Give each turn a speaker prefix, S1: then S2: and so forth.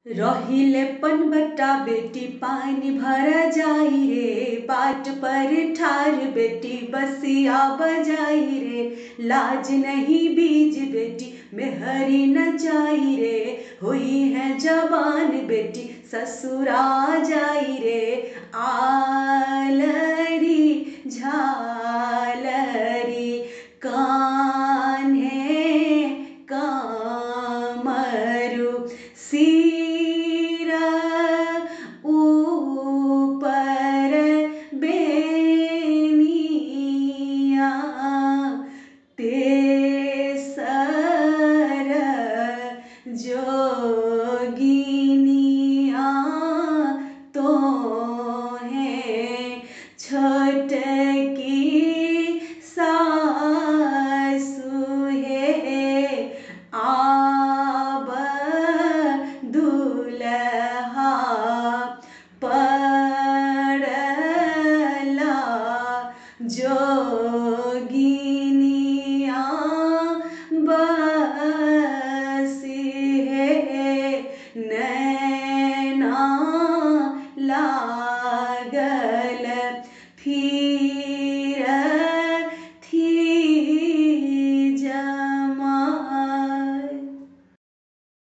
S1: रहिले पनबट्टा बेटी पानी भर जाई रे, बाट पर ठार बेटी बसिया बजाई रे। लाज नहीं बीज बेटी मेहरी न जाई रे, हुई है जवान बेटी ससुरा जाई रे। आलरी झालरी कान्हे कामरू, सिरा ऊपर बेनिया, तेसर जोगिनिया तो है। छोटकी सासु है, आब दुल्हा पड़ला जो